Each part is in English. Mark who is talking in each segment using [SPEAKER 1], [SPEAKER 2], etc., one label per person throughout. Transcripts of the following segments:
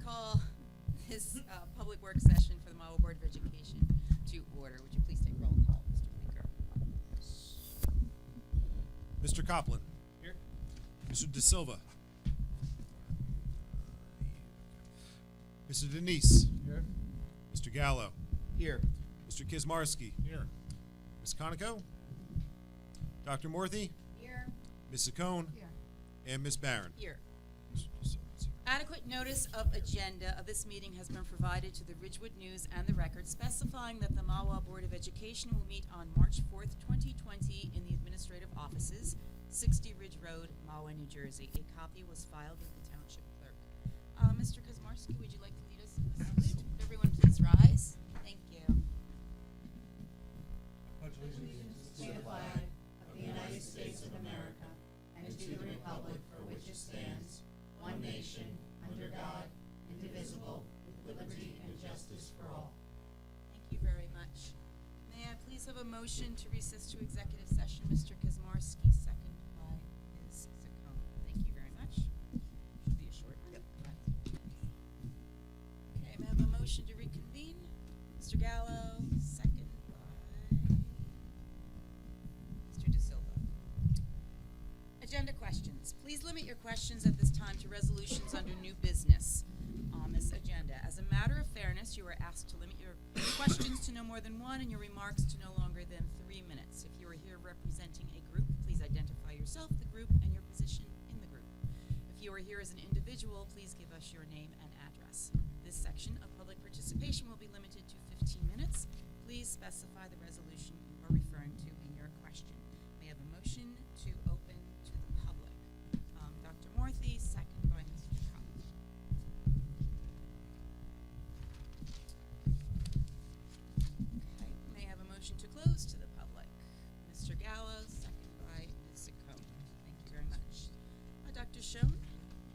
[SPEAKER 1] call this public work session for the Mahwah Board of Education to order. Would you please take roll call, Mr. Bleeker?
[SPEAKER 2] Mr. Copland.
[SPEAKER 3] Here.
[SPEAKER 2] Mr. De Silva. Mr. Denise.
[SPEAKER 3] Here.
[SPEAKER 2] Mr. Gallo.
[SPEAKER 3] Here.
[SPEAKER 2] Mr. Kizmarski.
[SPEAKER 3] Here.
[SPEAKER 2] Ms. Conoco. Dr. Morthy.
[SPEAKER 1] Here.
[SPEAKER 2] Ms. Saccone.
[SPEAKER 1] Here.
[SPEAKER 2] And Ms. Barron.
[SPEAKER 1] Here. Adequate notice of agenda of this meeting has been provided to the Ridgewood News and the Record, specifying that the Mahwah Board of Education will meet on March 4th, 2020 in the administrative offices, 60 Ridge Road, Mahwah, New Jersey. A copy was filed with the Township Clerk. Mr. Kizmarski, would you like to lead us in the salute? Everyone please rise. Thank you.
[SPEAKER 4] Pledge allegiance to the flag of the United States of America and to the republic for which it stands, one nation, under God, indivisible, with liberty and justice for all.
[SPEAKER 1] Thank you very much. May I please have a motion to recess to executive session? Mr. Kizmarski, second by Ms. Saccone. Thank you very much. Should be a short one. Yep. Okay, may I have a motion to reconvene? Mr. Gallo, second by Mr. De Silva. Agenda questions. Please limit your questions at this time to resolutions under new business on this agenda. As a matter of fairness, you are asked to limit your questions to no more than one and your remarks to no longer than 3 minutes. If you are here representing a group, please identify yourself, the group, and your position in the group. If you are here as an individual, please give us your name and address. This section of public participation will be limited to 15 minutes. Please specify the resolution you are referring to in your question. May I have a motion to open to the public? Dr. Morthy, second by Mr. Copland. Okay, may I have a motion to close to the public? Mr. Gallo, second by Ms. Saccone. Thank you very much. Dr. Schoen,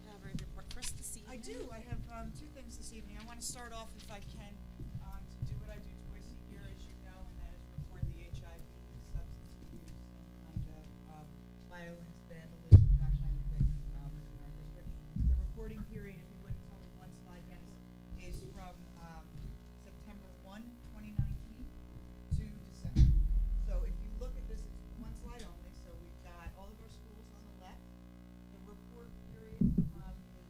[SPEAKER 1] you have a report for us this evening?
[SPEAKER 5] I do. I have two things this evening. I want to start off, if I can, to do what I do twice a year, as you know, and that is report the HIV, substance abuse, and kind of violence, vandalism, that kind of thing in our district. The reporting period, if you wouldn't tell me one slide, Dennis, is from September 1, 2019 to December. So if you look at this, it's one slide only. So we've got all of our schools on the left. The report period is September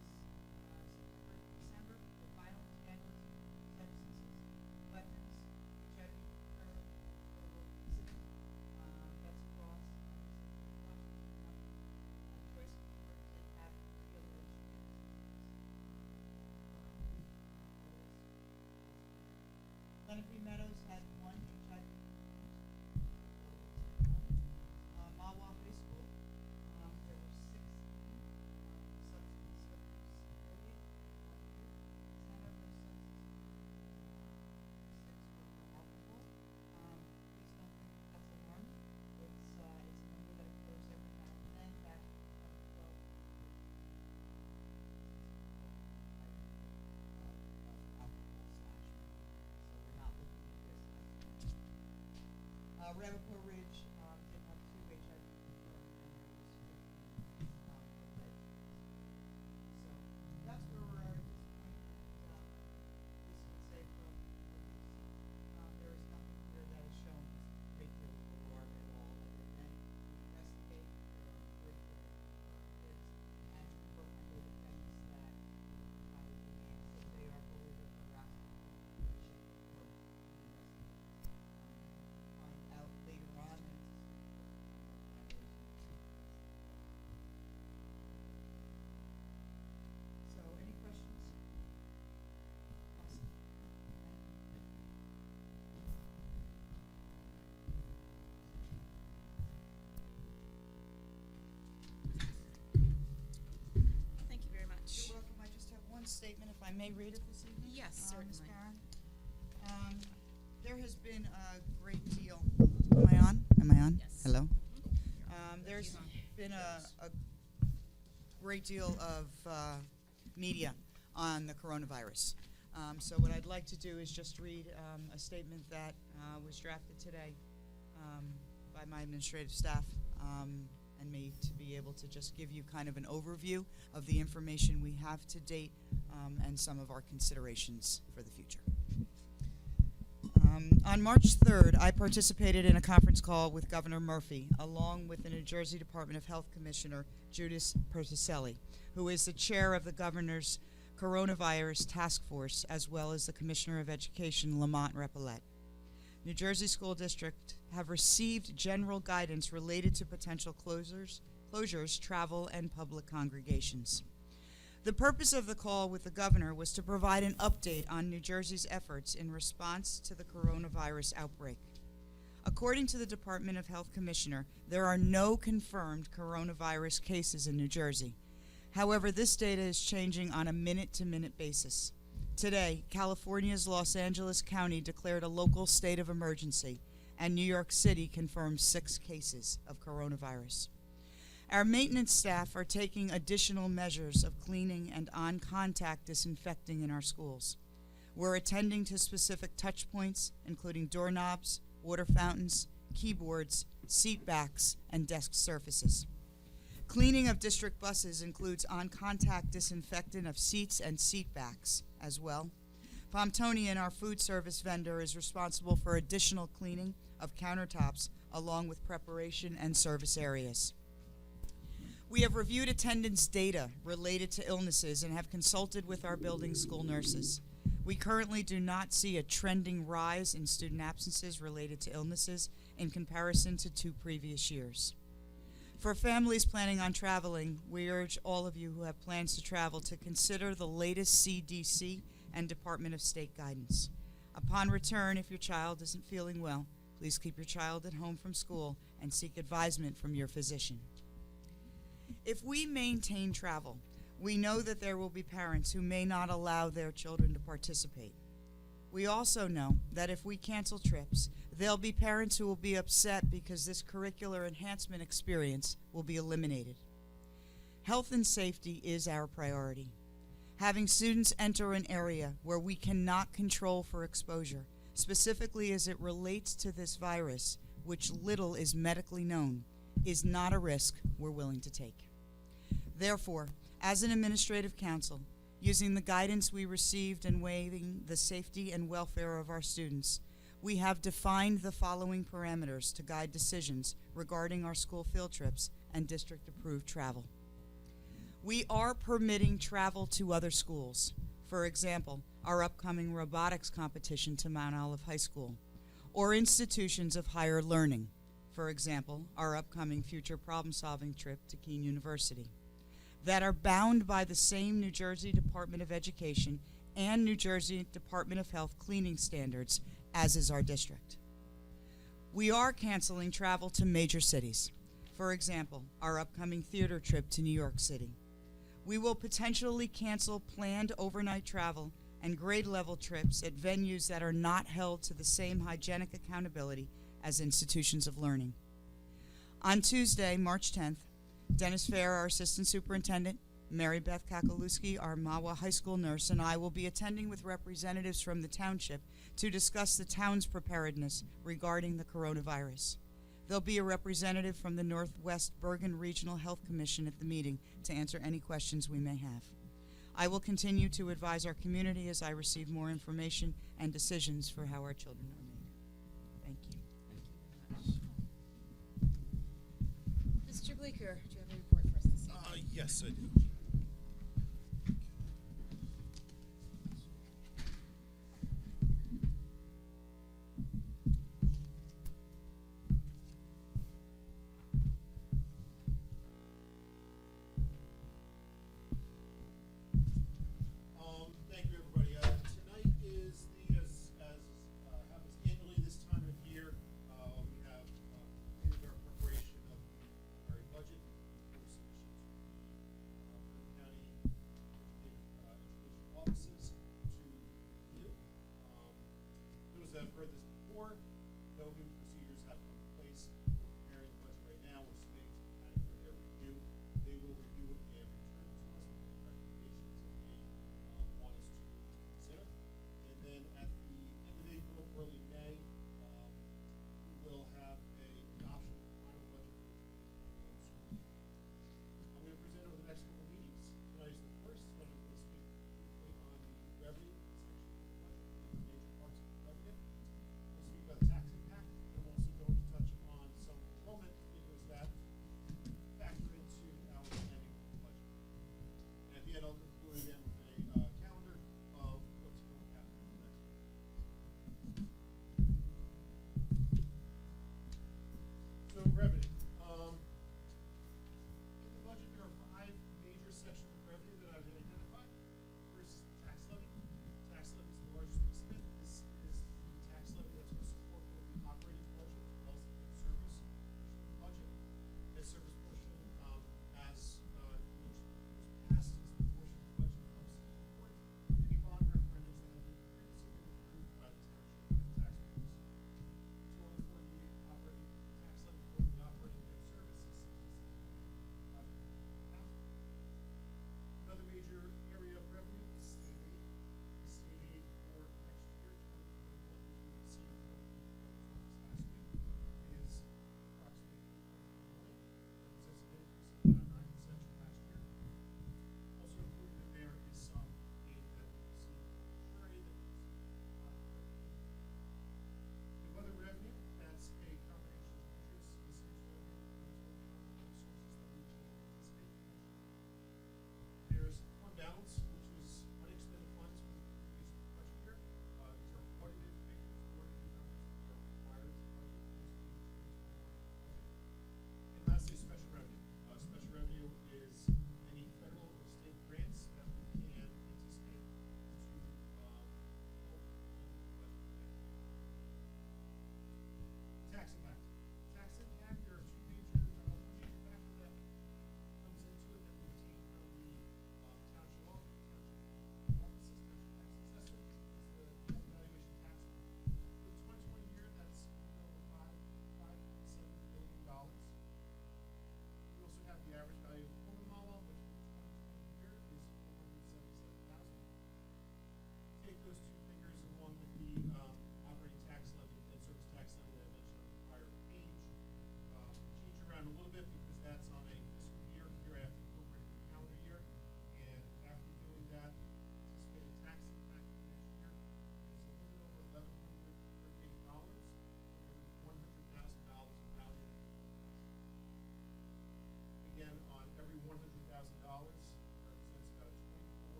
[SPEAKER 5] to December for violence, vandalism, substances, weapons, HIV, terror, global incident. That's across. Choice of work did have pre-alleged Lenape Meadows had one HIV. Mahwah High School, there were 16 substance abuse related. 10 of those substances, 6 were for alcohol. Please don't think that's alarming. It's a number that occurs every now and then. Back in 2012. Ramapo Ridge did have 2 HIV confirmed, and there was 15 alleged. So that's where we're at this point. And this can say from what we've seen, there is nothing here that is shown as a great deal of alarm at all, other than we investigate. There are great deal of kids and program things that I believe that they are bullied or harassed in any way, shape, or form. Find out later on that it's so any questions? Awesome.
[SPEAKER 1] Thank you very much.
[SPEAKER 5] You're welcome. I just have one statement, if I may read it this evening.
[SPEAKER 1] Yes,
[SPEAKER 5] Ms.
[SPEAKER 1] certainly.
[SPEAKER 5] Barron. There has been a great deal. Am I on? Am I on?
[SPEAKER 1] Yes.
[SPEAKER 5] Hello? There's been a great deal of media on the coronavirus. So what I'd like to do is just read a statement that was drafted today by my administrative staff, and me to be able to just give you kind of an overview of the information we have to date and some of our considerations for the future. On March 3rd, I participated in a conference call with Governor Murphy, along with the New Jersey Department of Health Commissioner Judith Persicelli, who is the chair of the governor's coronavirus task force, as well as the Commissioner of Education, Lamont Repollet. New Jersey School District have received general guidance related to potential closures, travel, and public congregations. The purpose of the call with the governor was to provide an update on New Jersey's efforts in response to the coronavirus outbreak. According to the Department of Health Commissioner, there are no confirmed coronavirus cases in New Jersey. However, this data is changing on a minute-to-minute basis. Today, California's Los Angeles County declared a local state of emergency, and New York City confirmed 6 cases of coronavirus. Our maintenance staff are taking additional measures of cleaning and on-contact disinfecting in our schools. We're attending to specific touch points, including doorknobs, water fountains, keyboards, seat backs, and desk surfaces. Cleaning of district buses includes on-contact disinfectant of seats and seat backs as well. Pomptonian, our food service vendor, is responsible for additional cleaning of countertops along with preparation and service areas. We have reviewed attendance data related to illnesses and have consulted with our building school nurses. We currently do not see a trending rise in student absences related to illnesses in comparison to 2 previous years. For families planning on traveling, we urge all of you who have plans to travel to consider the latest CDC and Department of State guidance. Upon return, if your child isn't feeling well, please keep your child at home from school and seek advisement from your physician. If we maintain travel, we know that there will be parents who may not allow their children to participate. We also know that if we cancel trips, there'll be parents who will be upset because this curricular enhancement experience will be eliminated. Health and safety is our priority. Having students enter an area where we cannot control for exposure, specifically as it relates to this virus, which little is medically known, is not a risk we're willing to take. Therefore, as an administrative council, using the guidance we received and weighing the safety and welfare of our students, we have defined the following parameters to guide decisions regarding our school field trips and district-approved travel. We are permitting travel to other schools. For example, our upcoming robotics competition to Mount Olive High School, or institutions of higher learning. For example, our upcoming future problem-solving trip to Keene University, that are bound by the same New Jersey Department of Education and New Jersey Department of Health cleaning standards, as is our district. We are canceling travel to major cities. For example, our upcoming theater trip to New York City. We will potentially cancel planned overnight travel and grade level trips at venues that are not held to the same hygienic accountability as institutions of learning. On Tuesday, March 10th, Dennis Fair, our assistant superintendent, Mary Beth Kakalewski, our Mahwah High School nurse, and I will be attending with representatives from the Township to discuss the town's preparedness regarding the coronavirus. There'll be a representative from the Northwest Bergen Regional Health Commission at the meeting to answer any questions we may have. I will continue to advise our community as I receive more information and decisions for how our children are made. Thank you.
[SPEAKER 1] Thank you very much. Mr. Bleeker, do you have a report for us this evening?
[SPEAKER 2] Yes, I do.
[SPEAKER 3] Thank you, everybody. Tonight is the, as happens annually this time of year, we have completed our preparation of the preliminary budget for submission to the Bergen County Education offices to review. Those that have heard this before, no new procedures have come in place. We're preparing the budget right now. We're submitting to the county for their review. They will review it and return to us with the recommendations that they want us to consider. And then at the end of April, early May, we will have a adoption of the final budget for the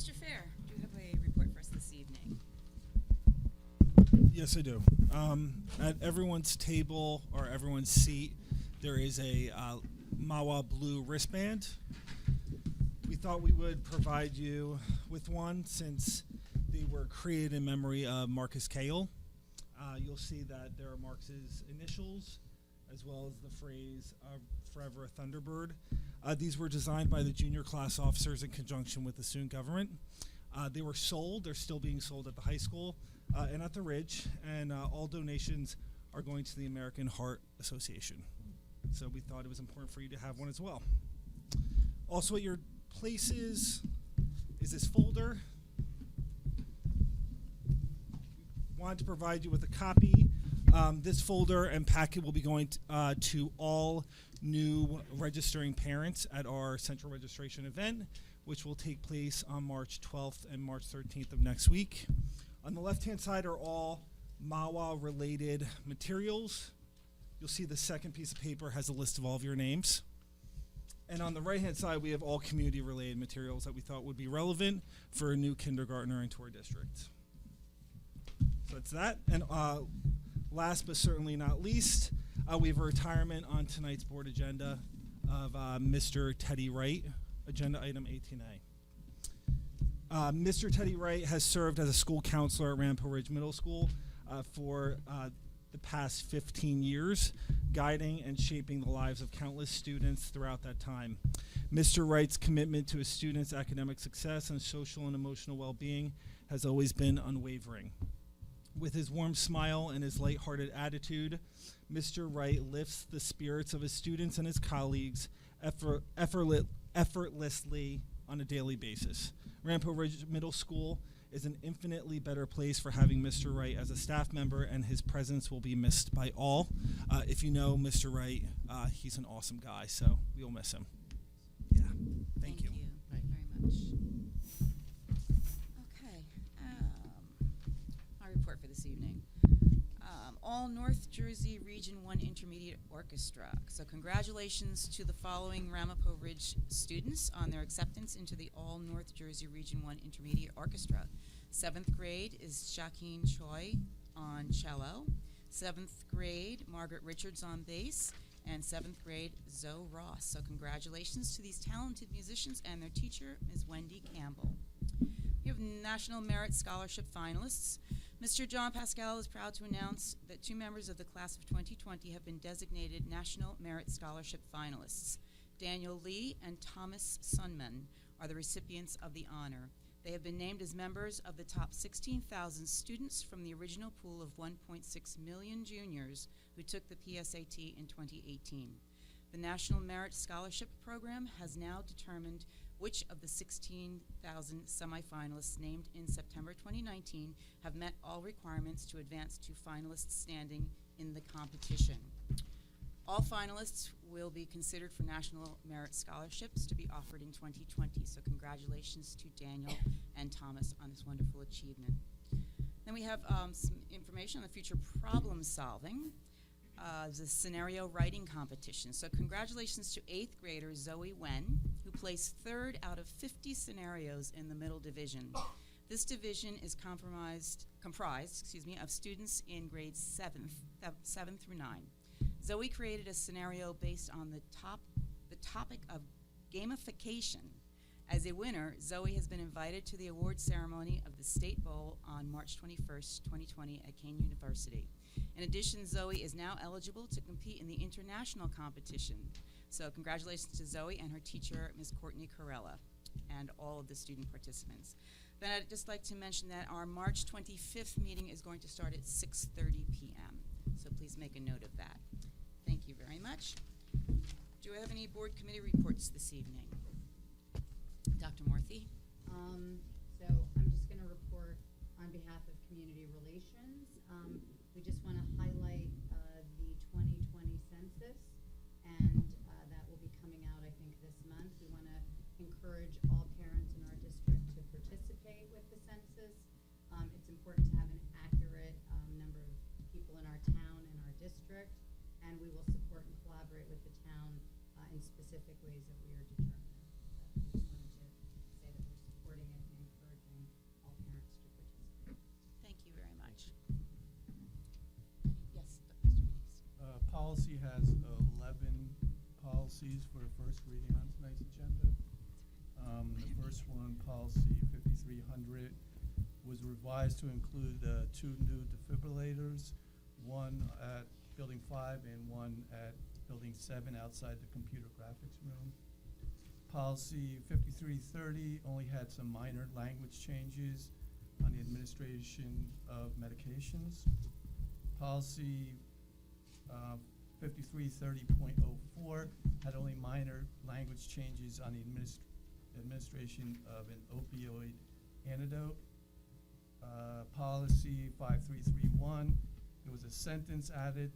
[SPEAKER 1] Mr. Fair, do you have a report for us this evening?
[SPEAKER 6] Yes, I do. At everyone's table or everyone's seat, there is a Mahwah blue wristband. We thought we would provide you with one since they were created in memory of Marcus Cale. You'll see that there are Marcus's initials as well as the phrase "Forever a Thunderbird." These were designed by the junior class officers in conjunction with the student government. They were sold. They're still being sold at the high school and at the Ridge, and all donations are going to the American Heart Association. So we thought it was important for you to have one as well. Also at your places is this folder. Wanted to provide you with a copy. This folder and packet will be going to all new registering parents at our central registration event, which will take place on March 12th and March 13th of next week. On the left-hand side are all Mahwah-related materials. You'll see the second piece of paper has a list of all of your names. And on the right-hand side, we have all community-related materials that we thought would be relevant for a new kindergartner into our district. So that's that. And last but certainly not least, we have a retirement on tonight's board agenda of Mr. Teddy Wright, agenda item 18A. Mr. Teddy Wright has served as a school counselor at Rampo Ridge Middle School for the past 15 years, guiding and shaping the lives of countless students throughout that time. Mr. Wright's commitment to his students' academic success and social and emotional well-being has always been unwavering. With his warm smile and his lighthearted attitude, Mr. Wright lifts the spirits of his students and his colleagues effortlessly on a daily basis. Rampo Ridge Middle School is an infinitely better place for having Mr. Wright as a staff member, and his presence will be missed by all. If you know Mr. Wright, he's an awesome guy, so we will miss him. Yeah, thank you.
[SPEAKER 1] Very much. Okay, my report for this evening. All North Jersey Region 1 Intermediate Orchestra. So congratulations to the following Ramapo Ridge students on their acceptance into the All North Jersey Region 1 Intermediate Orchestra. 7th grade is Shakeen Choi on cello. 7th grade, Margaret Richards on bass. And 7th grade, Zoe Ross. So congratulations to these talented musicians and their teacher, Ms. Wendy Campbell. We have National Merit Scholarship finalists. Mr. John Pascal is proud to announce that 2 members of the class of 2020 have been designated National Merit Scholarship finalists. Daniel Lee and Thomas Sunman are the recipients of the honor. They have been named as members of the top 16,000 students from the original pool of 1.6 million juniors who took the PSAT in 2018. The National Merit Scholarship Program has now determined which of the 16,000 semifinalists named in September 2019 have met all requirements to advance to finalist standing in the competition. All finalists will be considered for National Merit Scholarships to be offered in 2020, so congratulations to Daniel and Thomas on this wonderful achievement. Then we have some information on the future problem solving. The scenario writing competition. So congratulations to 8th grader Zoe Wen, who placed 3rd out of 50 scenarios in the middle division. This division is comprised of students in grades 7 through 9. Zoe created a scenario based on the topic of gamification. As a winner, Zoe has been invited to the award ceremony of the State Bowl on March 21st, 2020 at Kane University. In addition, Zoe is now eligible to compete in the international competition. So congratulations to Zoe and her teacher, Ms. Courtney Corella, and all of the student participants. Then I'd just like to mention that our March 25th meeting is going to start at 6:30 p.m. So please make a note of that. Thank you very much. Do I have any board committee reports this evening? Dr. Morthy?
[SPEAKER 4] So I'm just going to report on behalf of Community Relations. We just want to highlight the 2020 census, and that will be coming out, I think, this month. We want to encourage all parents in our district to participate with the census. It's important to have an accurate number of people in our town and our district, and we will support and collaborate with the town in specific ways that we are determining. So we just wanted to say that we're supporting it and encouraging
[SPEAKER 7] policies for the first reading on tonight's agenda. The first one, policy 5300, was revised to include 2 new defibrillators, one at Building 5 and one at Building 7 outside the computer graphics room. Policy 5330 only had some minor language changes on the administration of medications. Policy 5330.04 had only minor language changes on the administration of an opioid antidote. Policy 5331, there was a sentence added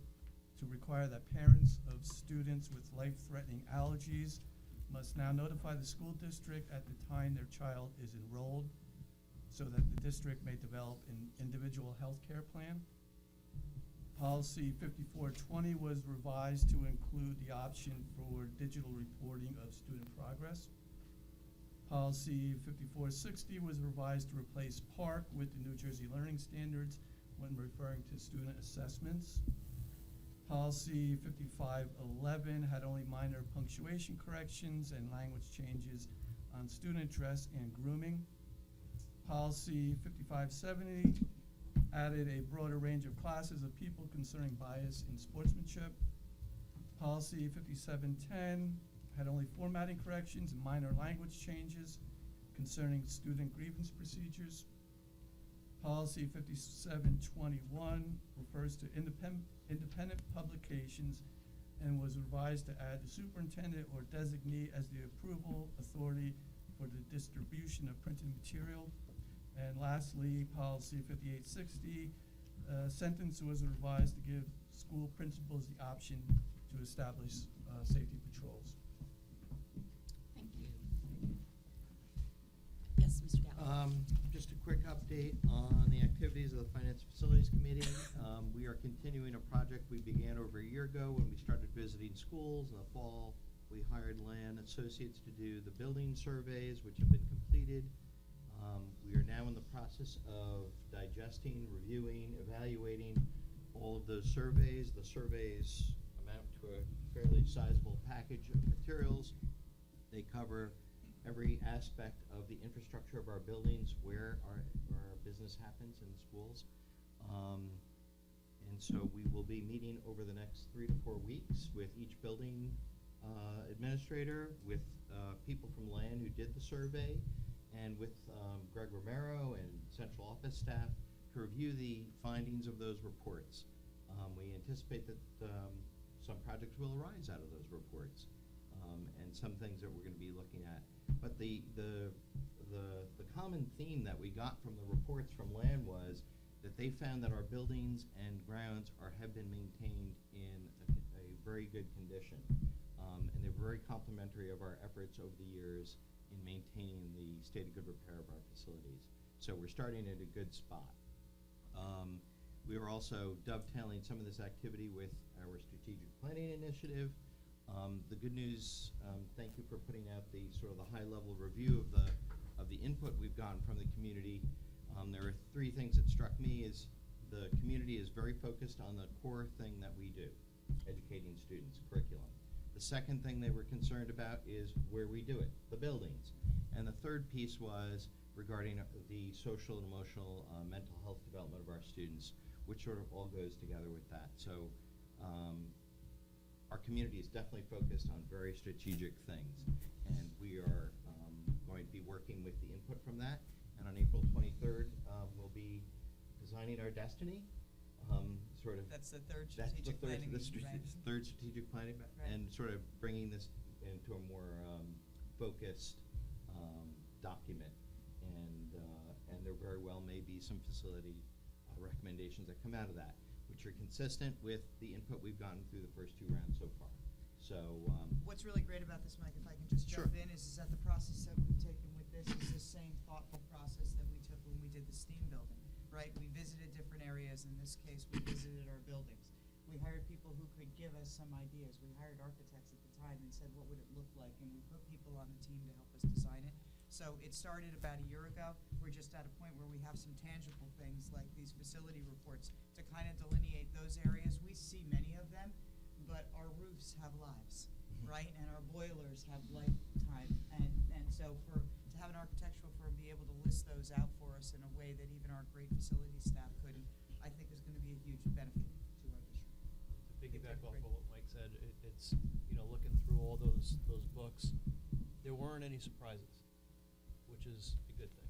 [SPEAKER 7] to require that parents of students with life-threatening allergies must now notify the school district at the time their child is enrolled so that the district may develop an individual health care plan. Policy 5420 was revised to include the option for digital reporting of student progress. Policy 5460 was revised to replace PARC with the New Jersey Learning Standards when referring to student assessments. Policy 5511 had only minor punctuation corrections and language changes on student dress and grooming. Policy 5570 added a broader range of classes of people concerning bias in sportsmanship. Policy 5710 had only formatting corrections and minor language changes concerning student grievance procedures. Policy 5721 refers to independent publications and was revised to add the superintendent or designee as the approval authority for the distribution of printed material. And lastly, policy 5860, sentence was revised to give school principals the option to establish safety patrols.
[SPEAKER 1] Thank you. Yes, Mr. Gallo.
[SPEAKER 8] Just a quick update on the activities of the Finance Facilities Committee. We are continuing a project we began over a year ago when we started visiting schools. In the fall, we hired Land Associates to do the building surveys, which have been completed. We are now in the process of digesting, reviewing, evaluating all of those surveys. The surveys amount to a fairly sizable package of materials. They cover every aspect of the infrastructure of our buildings, where our business happens in schools. And so we will be meeting over the next 3 to 4 weeks with each building administrator, with people from Land who did the survey, and with Greg Romero and central office staff to review the findings of those reports. We anticipate that some projects will arise out of those reports, and some things that we're going to be looking at. But the common theme that we got from the reports from Land was that they found that our buildings and grounds have been maintained in a very good condition, and they're very complimentary of our efforts over the years in maintaining the state of good repair of our facilities. So we're starting at a good spot. We are also dovetailing some of this activity with our strategic planning initiative. The good news, thank you for putting out the sort of the high-level review of the input we've gotten from the community. There are 3 things that struck me. Is the community is very focused on the core thing that we do, educating students, curriculum. The second thing they were concerned about is where we do it, the buildings. And the third piece was regarding the social and emotional mental health development of our students, which sort of all goes together with that. So our community is definitely focused on very strategic things, and we are going to be working with the input from that. And on April 23rd, we'll be designing our destiny.
[SPEAKER 5] That's the third strategic planning meeting, right?
[SPEAKER 8] Third strategic planning,
[SPEAKER 5] Right.
[SPEAKER 8] and sort of bringing this into a more focused document. And there very well may be some facility recommendations that come out of that, which are consistent with the input we've gotten through the first 2 rounds so far. So
[SPEAKER 5] What's really great about this, Mike, if I can just
[SPEAKER 8] Sure.
[SPEAKER 5] jump in, is that the process that we've taken with this is the same thoughtful process that we took when we did the STEAM building, right? We visited different areas. In this case, we visited our buildings. We hired people who could give us some ideas. We hired architects at the time and said, what would it look like? And we put people on the team to help us design it. So it started about a year ago. We're just at a point where we have some tangible things like these facility reports to kind of delineate those areas. We see many of them, but our roofs have lives. right? And our boilers have lifetime, and so to have an architectural firm be able to list those out for us in a way that even our great facility staff couldn't, I think is gonna be a huge benefit to our district.
[SPEAKER 9] To piggyback off of what Mike said, it's, looking through all those books, there weren't any surprises, which is a good thing.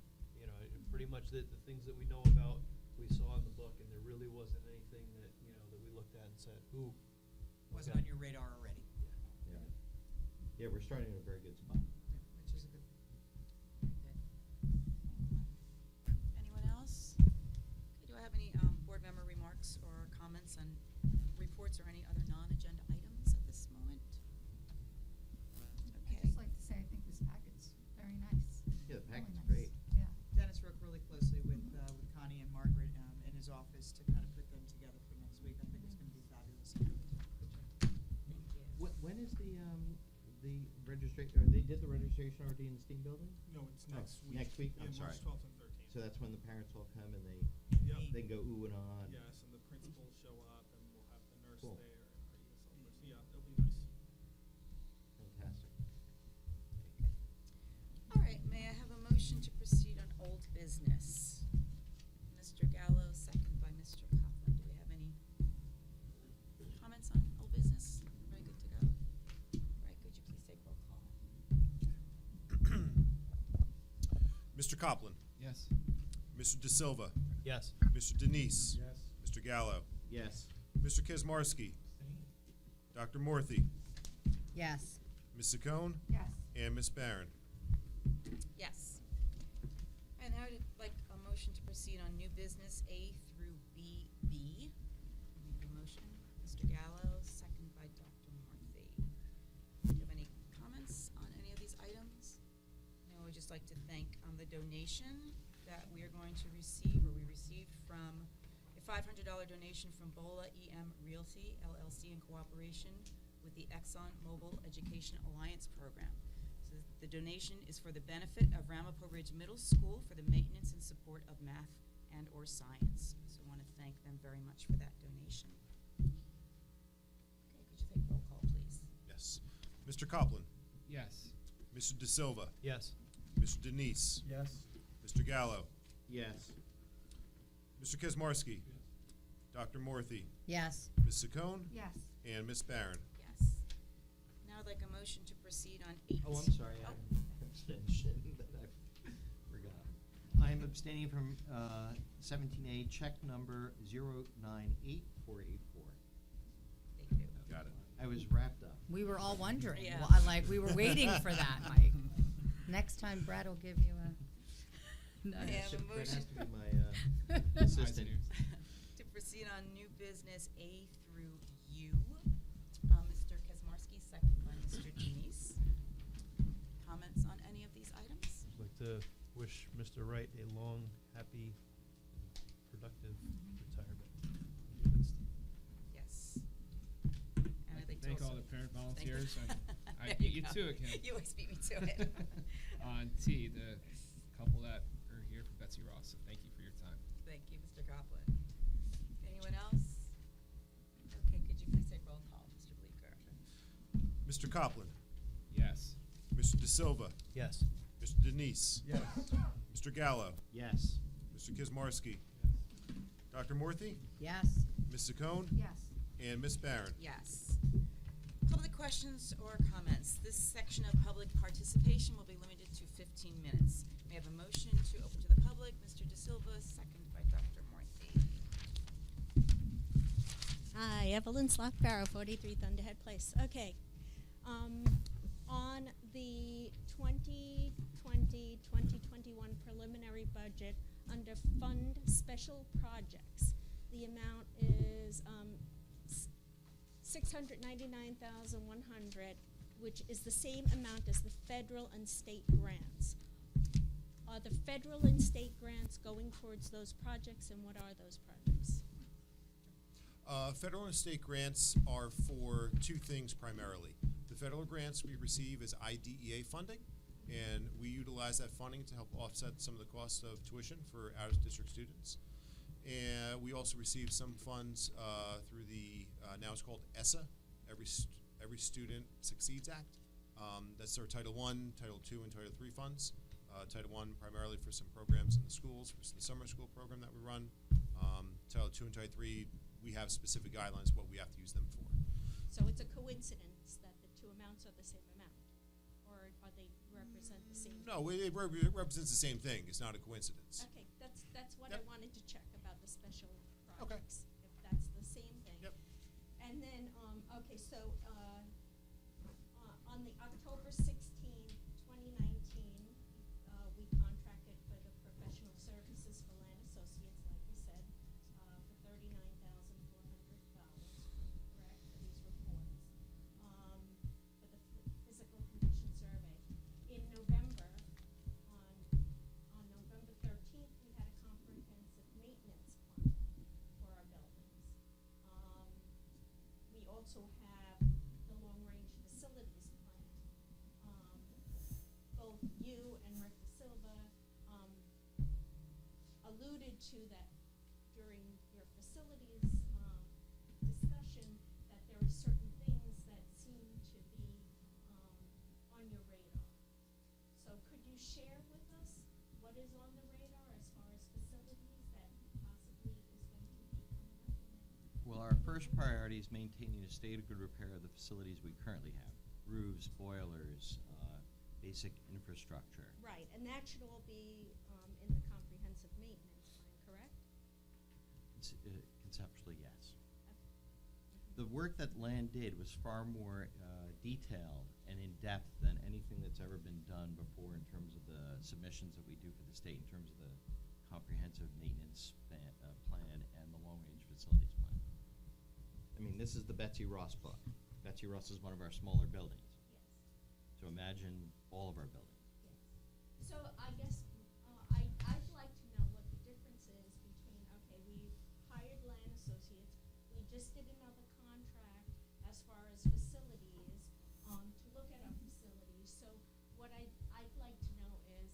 [SPEAKER 9] Pretty much the things that we know about, we saw in the book, and there really wasn't anything that, that we looked at and said, ooh.
[SPEAKER 5] Wasn't
[SPEAKER 9] okay.
[SPEAKER 5] on your radar already.
[SPEAKER 8] Yeah. Yeah, we're starting in a very good spot.
[SPEAKER 5] Which is a good thing.
[SPEAKER 1] Very good. Anyone else? Okay, do I have any board member remarks or comments on reports or any other non-agenda items at this moment?
[SPEAKER 4] I'd
[SPEAKER 1] Okay.
[SPEAKER 4] just like to say, I think this packet's very nice.
[SPEAKER 8] Yeah, the
[SPEAKER 4] Really
[SPEAKER 8] packet's
[SPEAKER 4] nice.
[SPEAKER 8] great.
[SPEAKER 4] Yeah.
[SPEAKER 5] Dennis worked really closely with Connie and Margaret in his office to kind of put them together for next week. I think it's going to be fabulous. Good job.
[SPEAKER 1] Thank you.
[SPEAKER 8] When is the registration, or they did the registration already in the STEAM building?
[SPEAKER 6] No, it's
[SPEAKER 8] Oh,
[SPEAKER 6] next week.
[SPEAKER 8] next week?
[SPEAKER 6] Yeah,
[SPEAKER 8] I'm sorry.
[SPEAKER 6] March 12th and 13th.
[SPEAKER 8] So that's when the parents all come and
[SPEAKER 6] Yep.
[SPEAKER 8] they go ooh and ah. and-
[SPEAKER 6] Yes, and the principals show up, and we'll have the nurse
[SPEAKER 8] Cool.
[SPEAKER 6] there and our ESL person. Yeah, it'll be nice.
[SPEAKER 8] Fantastic.
[SPEAKER 1] All right, may I have a motion to proceed on old business? Mr. Gallo, second by Mr. Coughlin. Do we have any comments on old business? Everybody good to go? All right, could you please take roll call?
[SPEAKER 2] Mr. Copeland,
[SPEAKER 7] Yes.
[SPEAKER 2] Mr. De Silva,
[SPEAKER 9] Yes.
[SPEAKER 2] Mr. Denise,
[SPEAKER 7] Yes.
[SPEAKER 2] Mr. Gallo,
[SPEAKER 8] Yes.
[SPEAKER 2] Mr. Kizmarsky, Dr. Morthy,
[SPEAKER 4] Yes.
[SPEAKER 2] Ms. Saccone,
[SPEAKER 4] Yes.
[SPEAKER 2] and Ms. Barron.
[SPEAKER 1] Yes. And I would like a motion to proceed on new business A through BB. Make a motion, Mr. Gallo, second by Dr. Morthy. Do you have any comments on any of these items? No, I would just like to thank the donation that we are going to receive, or we received from a $500 donation from Bola EM Realty LLC in cooperation with the Exxon Mobil Education Alliance Program. So the donation is for the benefit of Ramapo Ridge Middle School for the maintenance and support of math and or science. So I want to thank them very much for that donation. Okay, could you take roll call, please?
[SPEAKER 2] Yes. Mr. Copeland,
[SPEAKER 7] Yes.
[SPEAKER 2] Mr. De Silva,
[SPEAKER 9] Yes.
[SPEAKER 2] Mr. Denise,
[SPEAKER 7] Yes.
[SPEAKER 2] Mr. Gallo,
[SPEAKER 8] Yes.
[SPEAKER 2] Mr. Kizmarsky, Dr. Morthy,
[SPEAKER 4] Yes.
[SPEAKER 2] Ms. Saccone,
[SPEAKER 4] Yes.
[SPEAKER 2] and Ms. Barron.
[SPEAKER 1] Yes. Now I'd like a motion to proceed on 8.
[SPEAKER 8] Oh, I'm sorry. I
[SPEAKER 1] Oh.
[SPEAKER 8] abstention that I forgot. I'm abstaining from 17A, check number 098484.
[SPEAKER 1] Thank you.
[SPEAKER 2] Got it.
[SPEAKER 8] I was wrapped up.
[SPEAKER 4] We were all wondering,
[SPEAKER 1] Yeah.
[SPEAKER 4] like, we were waiting for that, Mike. Next time Brad will give you a.
[SPEAKER 1] I have a
[SPEAKER 8] Brett
[SPEAKER 1] motion
[SPEAKER 8] has to be my assistant.
[SPEAKER 1] to proceed on new business A through U. Mr. Kazmarsky, second by Mr. Denise. Comments on any of these items?
[SPEAKER 9] I'd like to wish Mr. Wright a long, happy, productive retirement.
[SPEAKER 1] Yes. And I'd like to
[SPEAKER 10] Thank all
[SPEAKER 1] also
[SPEAKER 10] the parent
[SPEAKER 1] thank
[SPEAKER 10] volunteers. I
[SPEAKER 1] There
[SPEAKER 10] beat you
[SPEAKER 1] go.
[SPEAKER 10] to it, Kim.
[SPEAKER 1] You always beat me to it.
[SPEAKER 10] On T, the couple that are here for Betsy Ross. So thank you for your time.
[SPEAKER 1] Thank you, Mr. Copland. Anyone else? Okay, could you please take roll call, Mr. Bleeker?
[SPEAKER 2] Mr. Copeland,
[SPEAKER 10] Yes.
[SPEAKER 2] Mr. De Silva,
[SPEAKER 9] Yes.
[SPEAKER 2] Mr. Denise,
[SPEAKER 7] Yes.
[SPEAKER 2] Mr. Gallo,
[SPEAKER 8] Yes.
[SPEAKER 2] Mr. Kizmarsky, Dr. Morthy,
[SPEAKER 4] Yes.
[SPEAKER 2] Ms. Saccone,
[SPEAKER 4] Yes.
[SPEAKER 2] and Ms. Barron.
[SPEAKER 1] Yes. Public questions or comments. This section of public participation will be limited to 15 minutes. May I have a motion to open to the public? Mr. De Silva, second by Dr. Morthy.
[SPEAKER 11] Hi, Evelyn Slock-Barrow, 43 Thunderhead Place. Okay. On the 2020-2021 preliminary budget, under Fund Special Projects, the amount is $699,100, which is the same amount as the federal and state grants. Are the federal and state grants going towards those projects, and what are those projects?
[SPEAKER 2] Federal and state grants are for two things primarily. The federal grants we receive is IDEA funding, and we utilize that funding to help offset some of the costs of tuition for out-of-district students. And we also receive some funds through the, now it's called ESSA. Every Student Succeeds Act. That's our Title I, Title II, and Title III funds. Title I primarily for some programs in the schools, for the summer school program that we run. Title II and Title III, we have specific guidelines what we have to use them for.
[SPEAKER 11] So it's a coincidence that the two amounts are the same amount? Or are they represent the same?
[SPEAKER 2] No, it represents the same thing. It's not a coincidence.
[SPEAKER 11] Okay, that's what
[SPEAKER 2] Yep.
[SPEAKER 11] I wanted to check about the special
[SPEAKER 2] Okay.
[SPEAKER 11] projects, if that's the same thing.
[SPEAKER 2] Yep.
[SPEAKER 11] And then, okay, so, on the October 16, 2019, we contracted for the professional services for Land Associates, like you said, for $39,400, correct, for these reports, for the physical condition survey. In November, on November 13th, we had a comprehensive maintenance plan for our buildings. We also have the long-range facilities plan. Both you and Rick Da Silva alluded to that during your facilities discussion, that there are certain things that seem to be on your radar. So could you share with us what is on the radar as far as facilities that possibly is going to be coming up in that?
[SPEAKER 8] Well, our first priority is maintaining a state of good repair of the facilities we currently have. Roofs, boilers, basic infrastructure.
[SPEAKER 11] Right, and that should all be in the comprehensive maintenance plan, correct?
[SPEAKER 8] Conceptually, yes.
[SPEAKER 11] Okay.
[SPEAKER 8] The work that Land did was far more detailed and in-depth than anything that's ever been done before in terms of the submissions that we do for the state, in terms of the comprehensive maintenance plan and the long-range facilities plan. I mean, this is the Betsy Ross book. Betsy Ross is one of our smaller buildings.
[SPEAKER 11] Yes.
[SPEAKER 8] So imagine all of our buildings.
[SPEAKER 11] Yes. So I guess I'd like to know what the difference is between, okay, we hired Land Associates, we just did another contract as far as facilities, to look at our facilities. So what I'd like to know is,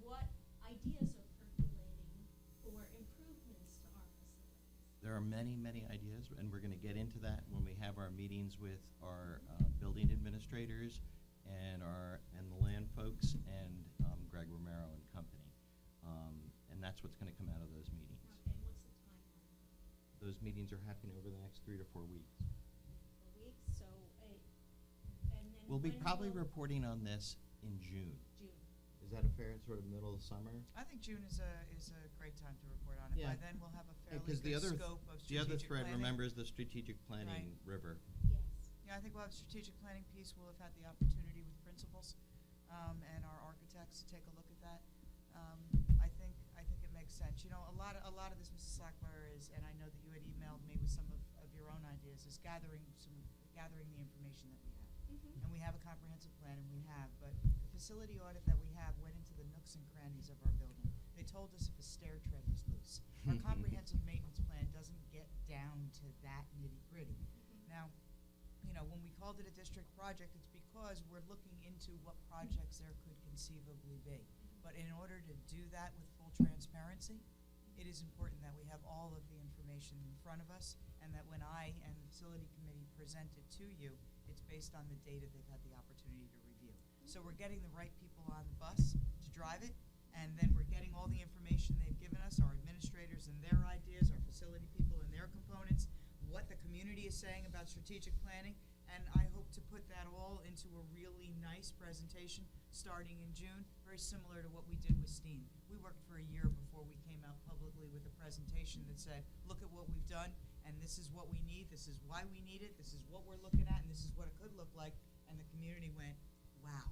[SPEAKER 11] what ideas are percolating for improvements to our facilities?
[SPEAKER 8] There are many, many ideas, and we're going to get into that when we have our meetings with our building administrators and the land folks and Greg Romero and company. And that's what's going to come out of those meetings.
[SPEAKER 11] Okay, what's the timeline?
[SPEAKER 8] Those meetings are happening over the next 3 to 4 weeks.
[SPEAKER 11] 4 weeks, so, and then
[SPEAKER 8] We'll be
[SPEAKER 11] when
[SPEAKER 8] probably
[SPEAKER 11] will-
[SPEAKER 8] reporting on this in June.
[SPEAKER 11] June.
[SPEAKER 8] Is that a fair sort of middle of summer?
[SPEAKER 5] I think June is a great time to report on it.
[SPEAKER 8] Yeah.
[SPEAKER 5] By then, we'll have a fairly
[SPEAKER 8] Because
[SPEAKER 5] good
[SPEAKER 8] the other
[SPEAKER 5] scope of
[SPEAKER 8] the other
[SPEAKER 5] strategic
[SPEAKER 8] thread,
[SPEAKER 5] planning.
[SPEAKER 8] remember, is the strategic planning
[SPEAKER 5] Right.
[SPEAKER 8] river.
[SPEAKER 11] Yes.
[SPEAKER 5] Yeah, I think we'll have a strategic planning piece. We'll have had the opportunity with principals and our architects to take a look at that. I think it makes sense. A lot of this, Mrs. Slackler, is, and I know that you had emailed me with some of your own ideas, is gathering the information that we have.
[SPEAKER 11] Mhm.
[SPEAKER 5] And we have a comprehensive plan, and we have, but the facility audit that we have went into the nooks and crannies of our building. They told us if a stair tread was loose. Our comprehensive maintenance plan doesn't get down to that nitty-gritty. Now, when we called it a district project, it's because we're looking into what projects there could conceivably be. But in order to do that with full transparency, it is important that we have all of the information in front of us, and that when I and the facility committee present it to you, it's based on the data they've had the opportunity to review. So we're getting the right people on the bus to drive it, and then we're getting all the information they've given us, our administrators and their ideas, our facility people and their components, what the community is saying about strategic planning, and I hope to put that all into a really nice presentation starting in June, very similar to what we did with Steen. We worked for a year before we came out publicly with a presentation that said, look at what we've done, and this is what we need, this is why we need it, this is what we're looking at, and this is what it could look like, and the community went, wow.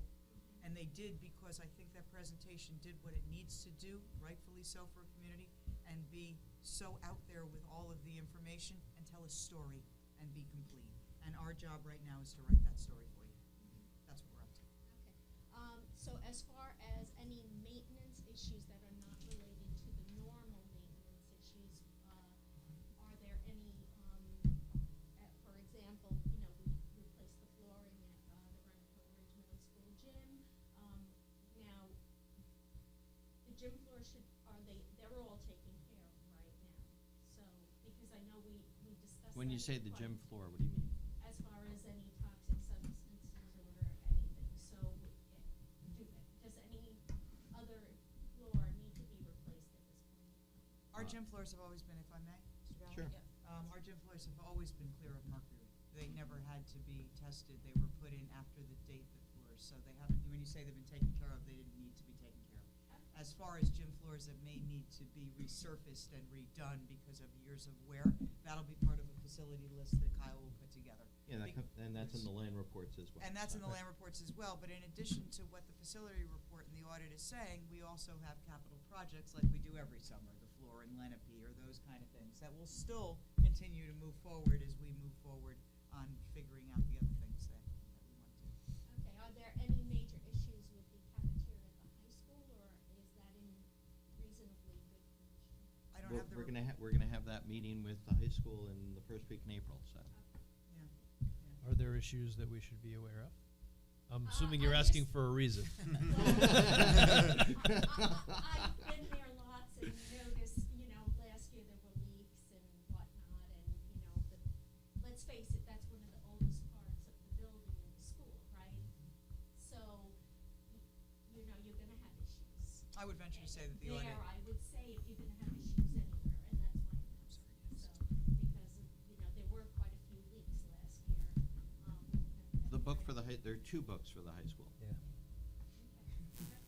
[SPEAKER 5] And they did, because I think that presentation did what it needs to do, rightfully so for a community, and be so out there with all of the information and tell a story and be complete. And our job right now is to write that story for you. That's what we're up to.
[SPEAKER 11] Okay. So as far as any maintenance issues that are not related to the normal maintenance issues, are there any, for example, we replaced the flooring at the Rancho Ridge Middle School gym. Now, the gym floor they're all taken care of right now. So, because I know we discussed
[SPEAKER 8] When you
[SPEAKER 11] that
[SPEAKER 8] say the
[SPEAKER 11] quite-
[SPEAKER 8] gym floor, what do you mean?
[SPEAKER 11] as far as any
[SPEAKER 5] gym floors have always been, if I may, Mr. Gallo?
[SPEAKER 8] Sure.
[SPEAKER 5] Our gym floors have always been clear of mercury. They never had to be tested. They were put in after the date, the floors. So they haven't, when you say they've been taken care of, they didn't need to be taken care of. As far as gym floors that may need to be resurfaced and redone because of years of wear, that'll be part of a facility list that Kyle will put together.
[SPEAKER 8] Yeah, and that's in the land reports as well.
[SPEAKER 5] And that's in the
[SPEAKER 8] So-
[SPEAKER 5] land reports as well, but in addition to what the facility report and the audit is saying, we also have capital projects like we do every summer, the floor in Lenape or those kind of things, that will still continue to move forward as we move forward on figuring out the other things that we want to do.
[SPEAKER 11] Okay, are there any major issues with the cafeteria at the high school, or is that in reasonably good condition?
[SPEAKER 5] I don't
[SPEAKER 8] We're,
[SPEAKER 5] have the.
[SPEAKER 8] we're gonna we're gonna have that meeting with the high school in the first week in April, so.
[SPEAKER 5] Yeah.
[SPEAKER 9] Are there issues that we should be aware of? I'm
[SPEAKER 11] Uh,
[SPEAKER 9] assuming
[SPEAKER 11] I
[SPEAKER 9] you're asking
[SPEAKER 11] just-
[SPEAKER 9] for a reason.
[SPEAKER 11] I've been there lots and noticed, last year there were leaks and whatnot, and, let's face it, that's one of the oldest parts of the building in the school, right? So, you're gonna have issues.
[SPEAKER 5] I would venture to say that the audit.
[SPEAKER 11] There, I would say if you're gonna have issues anywhere, and that's why I'm asking. So, because, there were quite a few leaks last year.
[SPEAKER 8] The book for the there are 2 books for the high school.
[SPEAKER 9] Yeah.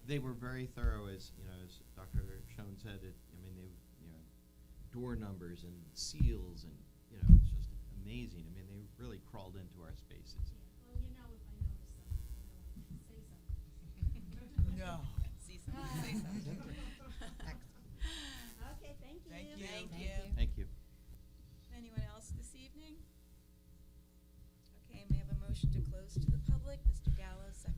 [SPEAKER 8] They were very thorough, as Dr. Schoen said. They door numbers and seals, and it's just amazing. They really crawled into our spaces.
[SPEAKER 11] Yeah, well, if I notice something, say something.
[SPEAKER 5] No.
[SPEAKER 1] See something, say something.
[SPEAKER 11] Okay, thank you.
[SPEAKER 5] Thank you.
[SPEAKER 1] Thank you.
[SPEAKER 8] Thank you.
[SPEAKER 1] Anyone else this evening? Okay, may I have a motion to close to the public? Mr. Gallo, second.